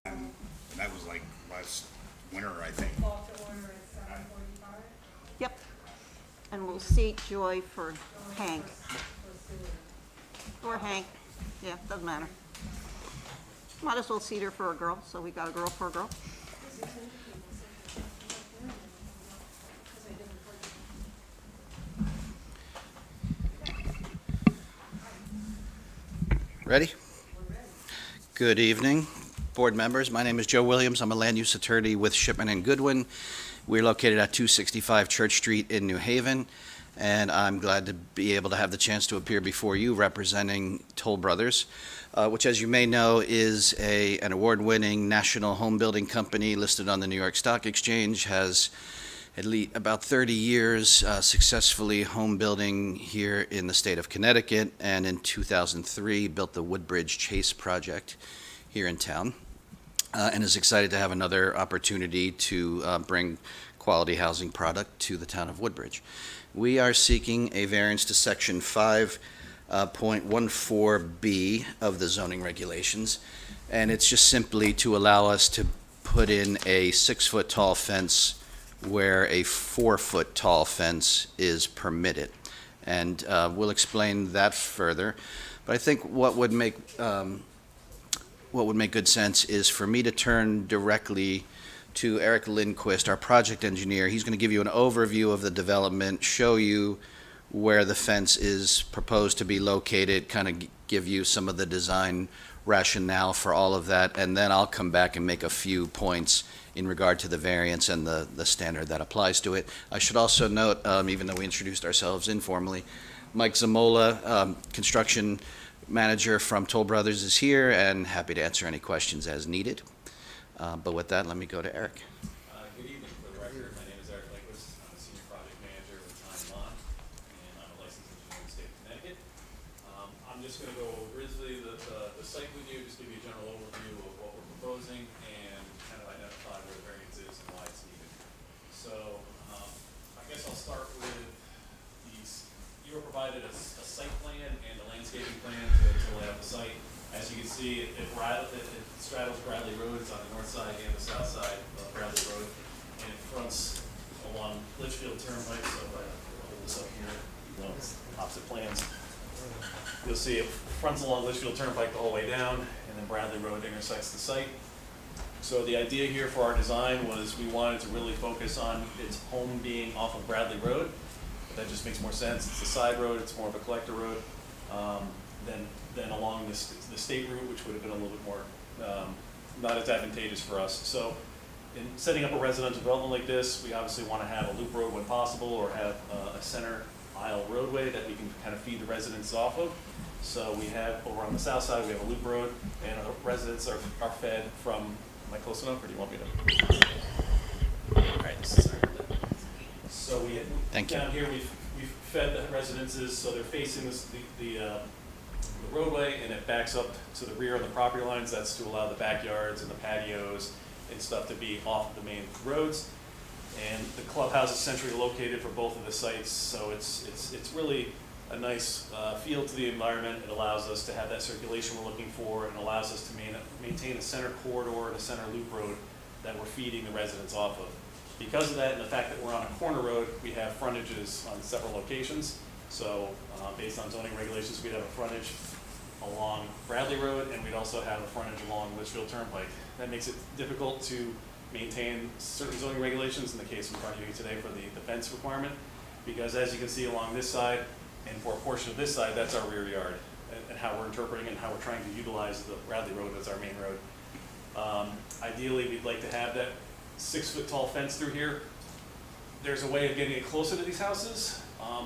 And that was like last winter, I think. Call to order at 7:45. Yep. And we'll seat Joy for Hank. Or Hank. Yeah, doesn't matter. Might as well seat her for a girl, so we got a girl for a girl. Ready? Good evening, board members. My name is Joe Williams. I'm a land use attorney with Shipman and Goodwin. We're located at 265 Church Street in New Haven, and I'm glad to be able to have the chance to appear before you representing Toll Brothers, which, as you may know, is an award-winning national home building company listed on the New York Stock Exchange, has at least about 30 years successfully home building here in the state of Connecticut, and in 2003 built the Woodbridge Chase project here in town, and is excited to have another opportunity to bring quality housing product to the town of Woodbridge. We are seeking a variance to section 5.14B of the zoning regulations, and it's just simply to allow us to put in a 6-foot tall fence where a 4-foot tall fence is permitted. And we'll explain that further. But I think what would make good sense is for me to turn directly to Eric Lindquist, our project engineer. He's going to give you an overview of the development, show you where the fence is proposed to be located, kind of give you some of the design rationale for all of that, and then I'll come back and make a few points in regard to the variance and the standard that applies to it. I should also note, even though we introduced ourselves informally, Mike Zamola, construction manager from Toll Brothers, is here and happy to answer any questions as needed. But with that, let me go to Eric. Good evening. For the record, my name is Eric Lindquist. I'm a senior project manager with Time Lawn, and I'm a licensed engineer in the state of Connecticut. I'm just going to go over briefly the site with you, just give you a general overview of what we're proposing and kind of identify where the variance is and why it's needed. So I guess I'll start with these. You were provided a site plan and a landscaping plan to lay out the site. As you can see, it straddles Bradley Road. It's on the north side and the south side of Bradley Road, and it fronts along Litchfield Turnpike. So if I hold this up here, you know, it's opposite plans. You'll see it fronts along Litchfield Turnpike the whole way down, and then Bradley Road intersects the site. So the idea here for our design was we wanted to really focus on its home being off of Bradley Road. But that just makes more sense. It's a side road. It's more of a collector road than along the state route, which would have been a little bit more not as advantageous for us. So in setting up a residential development like this, we obviously want to have a loop road when possible, or have a center aisle roadway that we can kind of feed the residents off of. So we have, over on the south side, we have a loop road, and our residents are fed from, am I close enough, or do you want me to? All right, so down here, we've fed the residences, so they're facing the roadway, and it backs up to the rear of the property lines. That's to allow the backyards and the patios and stuff to be off of the main roads. And the clubhouse is centrally located for both of the sites, so it's really a nice feel to the environment. It allows us to have that circulation we're looking for, and allows us to maintain a center corridor and a center loop road that we're feeding the residents off of. Because of that, and the fact that we're on a corner road, we have frontages on several locations. So based on zoning regulations, we'd have a frontage along Bradley Road, and we'd also have a frontage along Litchfield Turnpike. That makes it difficult to maintain certain zoning regulations, in the case in front of you today for the fence requirement, because as you can see along this side, and for a portion of this side, that's our rear yard, and how we're interpreting and how we're trying to utilize the Bradley Road as our main road. Ideally, we'd like to have that 6-foot tall fence through here. There's a way of getting it closer to these houses,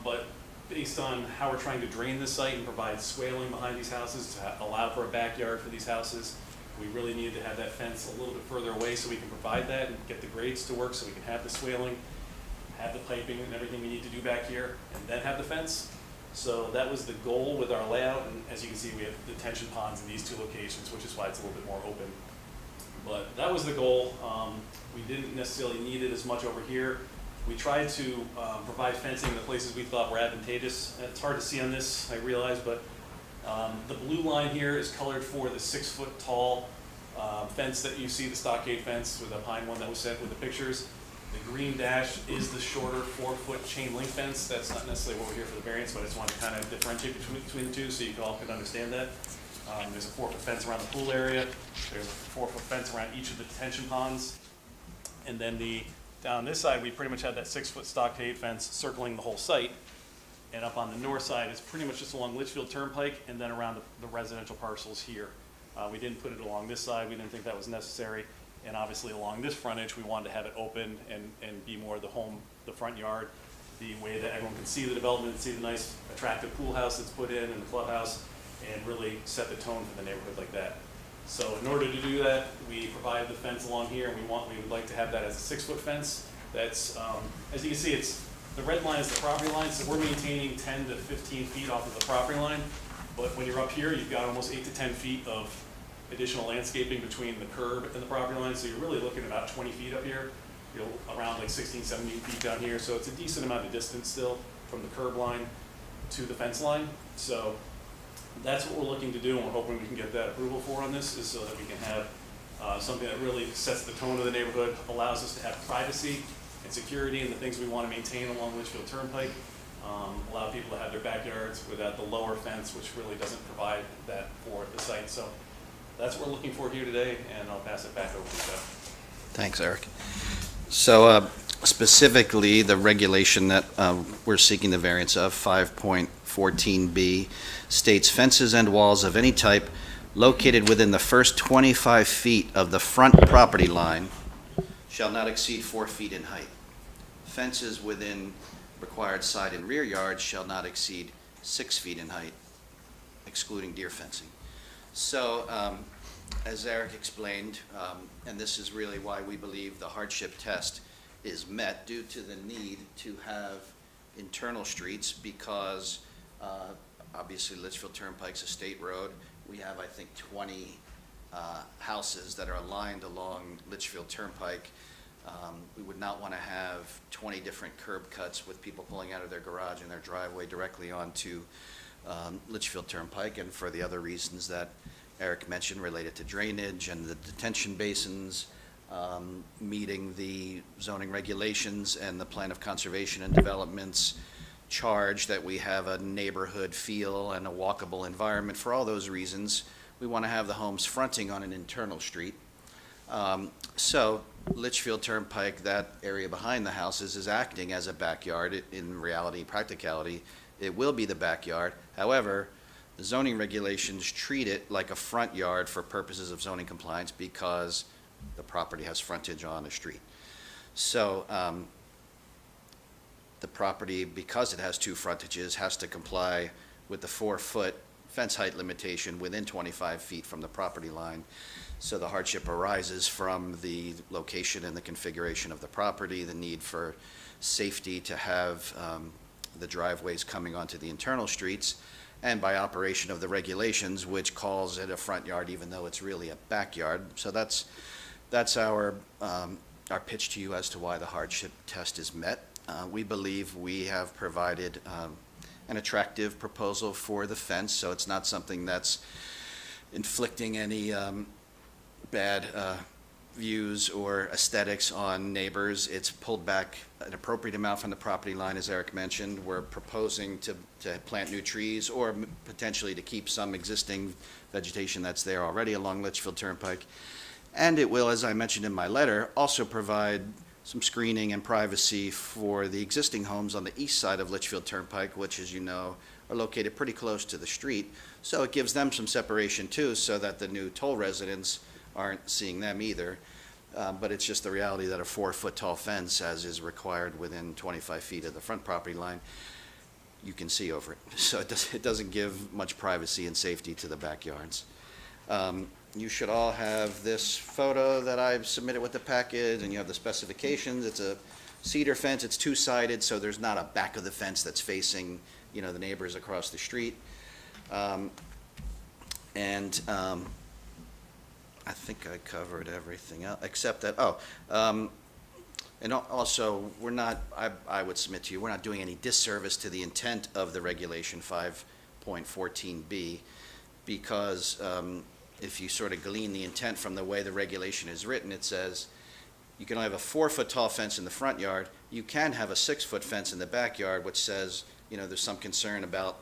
but based on how we're trying to drain this site and provide swaling behind these houses to allow for a backyard for these houses, we really needed to have that fence a little bit further away so we can provide that and get the grades to work, so we can have the swaling, have the piping and everything we need to do back here, and then have the fence. So that was the goal with our layout, and as you can see, we have detention ponds in these two locations, which is why it's a little bit more open. But that was the goal. We didn't necessarily need it as much over here. We tried to provide fencing in the places we thought were advantageous. It's hard to see on this, I realize, but the blue line here is colored for the 6-foot tall fence that you see, the stockade fence with the pine one that was sent with the pictures. The green dash is the shorter 4-foot chain link fence. That's not necessarily what we're here for the variance, but I just wanted to kind of differentiate between the two so you all could understand that. There's a 4-foot fence around the pool area. There's a 4-foot fence around each of the detention ponds. And then down this side, we pretty much had that 6-foot stockade fence circling the whole site. And up on the north side, it's pretty much just along Litchfield Turnpike and then around the residential parcels here. We didn't put it along this side. We didn't think that was necessary. And obviously along this frontage, we wanted to have it open and be more the front yard, the way that everyone can see the development, see the nice attractive pool house that's put in and the clubhouse, and really set the tone for the neighborhood like that. So in order to do that, we provided the fence along here, and we would like to have that as a 6-foot fence. That's, as you can see, the red line is the property line, so we're maintaining 10 to 15 feet off of the property line. But when you're up here, you've got almost 8 to 10 feet of additional landscaping between the curb and the property line, so you're really looking at about 20 feet up here. You're around like 16, 17 feet down here, so it's a decent amount of distance still from the curb line to the fence line. So that's what we're looking to do, and we're hoping we can get that approval for on this, is so that we can have something that really sets the tone of the neighborhood, allows us to have privacy and security and the things we want to maintain along Litchfield Turnpike, allow people to have their backyards without the lower fence, which really doesn't provide that for the site. So that's what we're looking for here today, and I'll pass it back over to Jeff. Thanks, Eric. So specifically, the regulation that we're seeking the variance of, 5.14B, states fences and walls of any type located within the first 25 feet of the front property line shall not exceed 4 feet in height. Fences within required side and rear yards shall not exceed 6 feet in height, excluding deer fencing. So, as Eric explained, and this is really why we believe the hardship test is met, due to the need to have internal streets, because obviously Litchfield Turnpike's a state road. We have, I think, 20 houses that are aligned along Litchfield Turnpike. We would not want to have 20 different curb cuts with people pulling out of their garage and their driveway directly onto Litchfield Turnpike, and for the other reasons that Eric mentioned related to drainage and the detention basins, meeting the zoning regulations and the plan of conservation and development's charge that we have a neighborhood feel and a walkable environment. For all those reasons, we want to have the homes fronting on an internal street. So Litchfield Turnpike, that area behind the houses, is acting as a backyard. In reality, practicality, it will be the backyard. However, the zoning regulations treat it like a front yard for purposes of zoning compliance because the property has frontage on a street. So the property, because it has two frontages, has to comply with the 4-foot fence height limitation within 25 feet from the property line. So the hardship arises from the location and the configuration of the property, the need for safety to have the driveways coming onto the internal streets, and by operation of the regulations, which calls it a front yard even though it's really a backyard. So that's our pitch to you as to why the hardship test is met. We believe we have provided an attractive proposal for the fence, so it's not something that's inflicting any bad views or aesthetics on neighbors. It's pulled back an appropriate amount from the property line, as Eric mentioned. We're proposing to plant new trees or potentially to keep some existing vegetation that's there already along Litchfield Turnpike. And it will, as I mentioned in my letter, also provide some screening and privacy for the existing homes on the east side of Litchfield Turnpike, which, as you know, are located pretty close to the street. So it gives them some separation too, so that the new toll residents aren't seeing them either. But it's just the reality that a 4-foot tall fence, as is required within 25 feet of the front property line, you can see over it. So it doesn't give much privacy and safety to the backyards. You should all have this photo that I've submitted with the package, and you have the specifications. It's a cedar fence. It's two-sided, so there's not a back of the fence that's facing, the neighbors across the street. I think I covered everything else, except that, and also, we're not, I would submit to you, we're not doing any disservice to the intent of the regulation 5.14B, because if you sort of glean the intent from the way the regulation is written, it says you can only have a 4-foot tall fence in the front yard. You can have a 6-foot fence in the backyard, which says, there's some concern about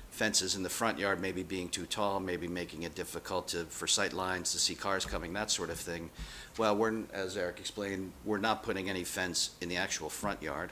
fences in the front yard maybe being too tall, maybe making it difficult for sight lines to see cars coming, that sort of thing. Well, as Eric explained, we're not putting any fence in the actual front yard.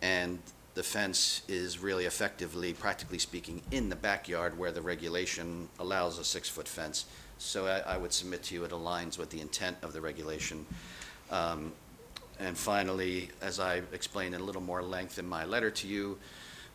And the fence is really effectively, practically speaking, in the backyard where the regulation allows a 6-foot fence. So I would submit to you it aligns with the intent of the regulation. And finally, as I explained in a little more length in my letter to you,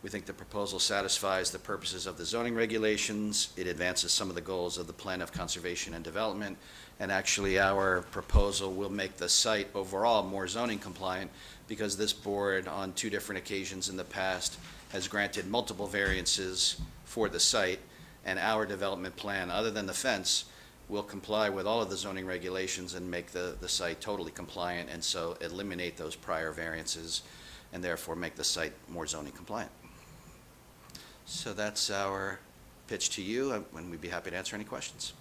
we think the proposal satisfies the purposes of the zoning regulations. It advances some of the goals of the Plan of Conservation and Development. And actually, our proposal will make the site overall more zoning compliant because this board, on 2 different occasions in the past, has granted multiple variances for the site. And our development plan, other than the fence, will comply with all of the zoning regulations and make the site totally compliant, and so eliminate those prior variances and therefore make the site more zoning compliant. So that's our pitch to you, and we'd be happy to answer any questions.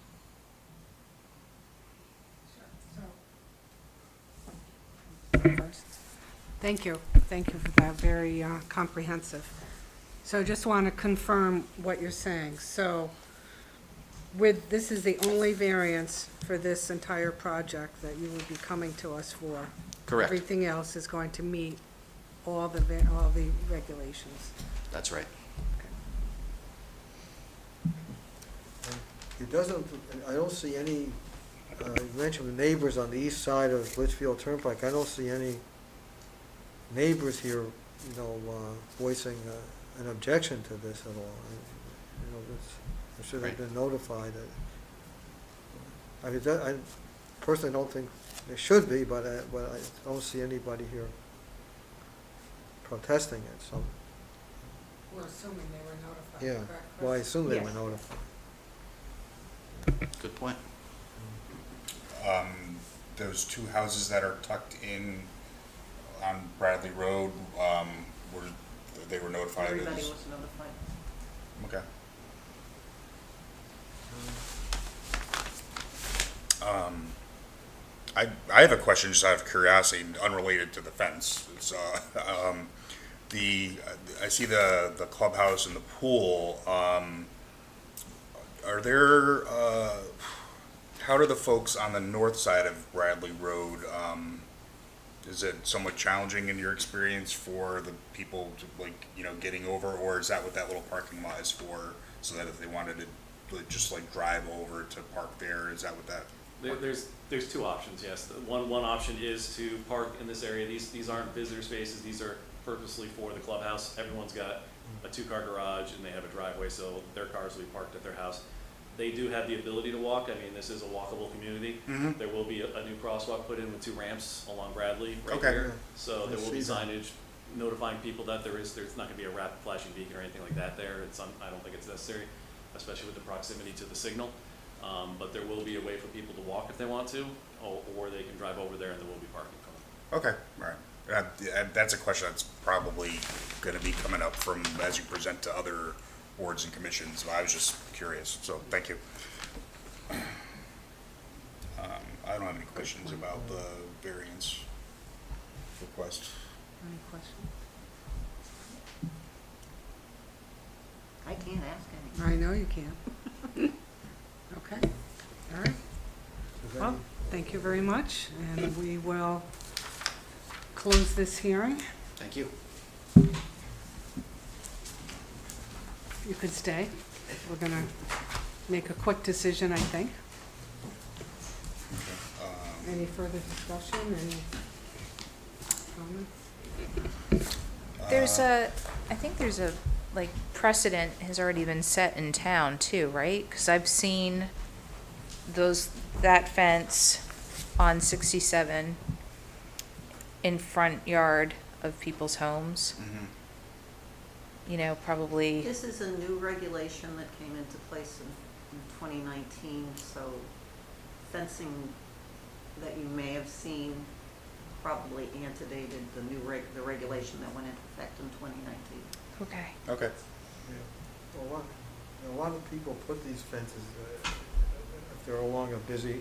Thank you. Thank you for that, very comprehensive. So just want to confirm what you're saying. So this is the only variance for this entire project that you would be coming to us for? Correct. Everything else is going to meet all the regulations? That's right. It doesn't, I don't see any, you mentioned the neighbors on the east side of Litchfield Turnpike. I don't see any neighbors here, voicing an objection to this at all. I should have been notified. I personally don't think there should be, but I don't see anybody here protesting it, so, We're assuming they were notified, yeah. correct? Well, I assume they were Yes. notified. Good point. Those 2 houses that are tucked in on Bradley Road, they were notified Everybody as, was notified. okay. I have a question just out of curiosity, unrelated to the fence. It's, I see the clubhouse and the pool. Are there, how do the folks on the north side of Bradley Road, is it somewhat challenging in your experience for the people to, getting over, or is that what that little parking lot is for? So that if they wanted to just drive over to park there, is that what that? There's 2 options, yes. One option is to park in this area. These aren't visitor spaces. These are purposely for the clubhouse. Everyone's got a 2-car garage and they have a driveway, so their cars will be parked at their house. They do have the ability to walk. I mean, this is a walkable community. Mhm. There will be a new crosswalk put in with 2 ramps along Bradley right Okay. here. So I there will be see that. signage notifying people that there's not gonna be a rapid flashing beacon or anything like that there. I don't think it's necessary, especially with the proximity to the signal. But there will be a way for people to walk if they want to, or they can drive over there and there will be parking for them. Okay, all right. That's a question that's probably going to be coming up as you present to other boards and commissions. I was just curious, so thank you. I don't have any questions about the variance request. Any questions? I can't ask any. I know you can. Okay, all right. Is Well, any- thank you very much, and we will close this hearing. Thank you. You could stay. We're gonna make a quick decision, I think. Any further discussion, any comments? I think there's a, precedent has already been set in town too, right? Because I've seen that fence on 67 in front yard of people's homes. Mhm. Probably, This is a new regulation that came into place in 2019, so fencing that you may have seen probably antedated the regulation that went into effect in 2019. okay. Okay. Yeah. Well, a lot of people put these fences, if they're along a busy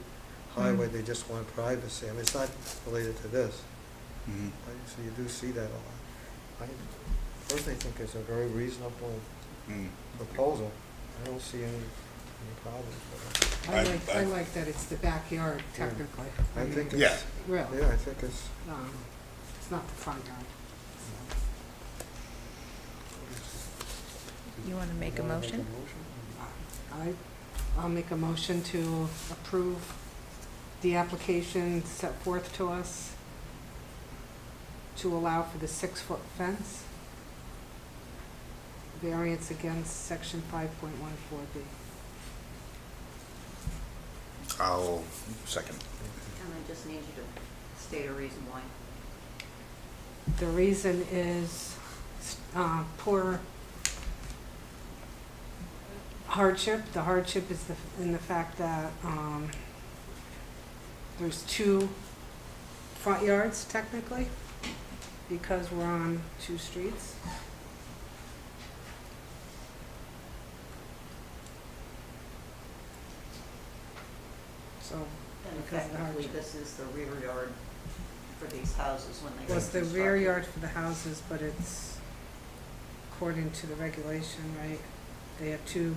highway, they just want privacy. I mean, it's not related to this. Mhm. So you do see that a lot. I personally think it's a very reasonable Mm. proposal. I don't see any problems with it. I like that it's the backyard technically. I think it's. Yeah. Really, Yeah, I think it's. it's not the front yard. You want to make a Wanna motion? I'll make a motion to approve the application set forth to us to allow for the 6-foot fence, variance against section 5.14B. I'll second. And I just need you to state a reason why. The reason is poor hardship. The hardship is in the fact that there's 2 front yards technically, because we're on 2 streets. So, And because of the effectively, hardship. this is the rear yard for these houses when they Well, get it's the constructed. rear yard for the houses, but it's according to the regulation, right? They have 2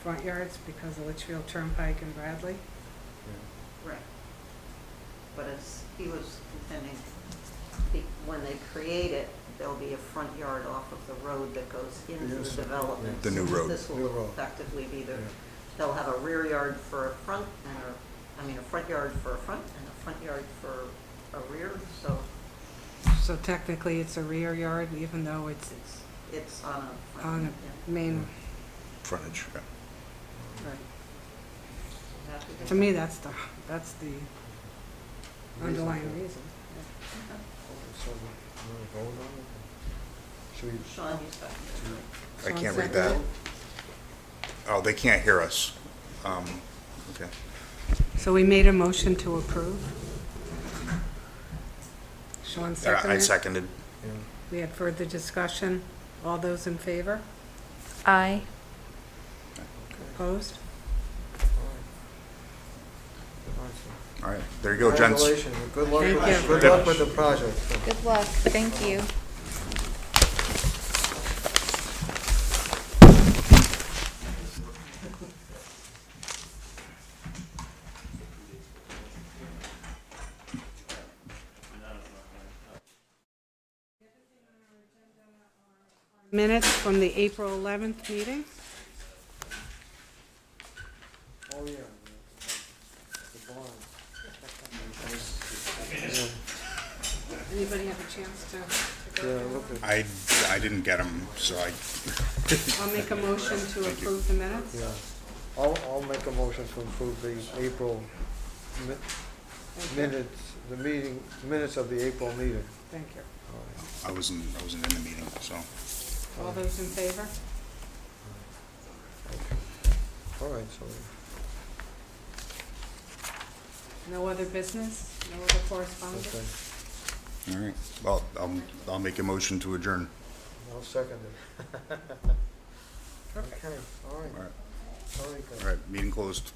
front yards because of Litchfield Turnpike and Bradley. Right. But as he was contending, when they create it, there'll be a front yard off of the road that goes into Yes. the development. The new So road. This New will road. effectively be the, Yeah. they'll have a rear yard for a front and a front yard for a front and a front yard for a rear, so So technically, it's a rear yard, even though it's it's on a front. on a main, Frontage, yeah. right. Yeah. Happy To me, that's the underlying Reasonable. reason. So, you wanna vote on it? Should we? Sean, you seconded it. I Sean can't read seconded that. Oh, they can't hear us. Okay. So we made a motion to approve. Sean I seconded. seconded. Yeah. We had further discussion. All those in favor? Aye. Opposed? All All right, there you go, gents. Congratulations, and good luck, Thank you. good luck with the project. Good luck. Thank you. Minutes from the April 11th meeting. Oh, yeah. The barn. Anybody have a chance to Yeah, go through? look at, I didn't get them, so I'll make a motion to approve the minutes. yeah. I'll make a motion to approve the April Thank you. minutes, minutes of the April meeting. Thank you. I wasn't in the meeting, so. All those in favor? All right, so, No other business? No other correspondence? okay, All right, well, I'll make a motion to adjourn. I'll second it. Perfect. Okay, all right, All right, very good. all right, meeting closed.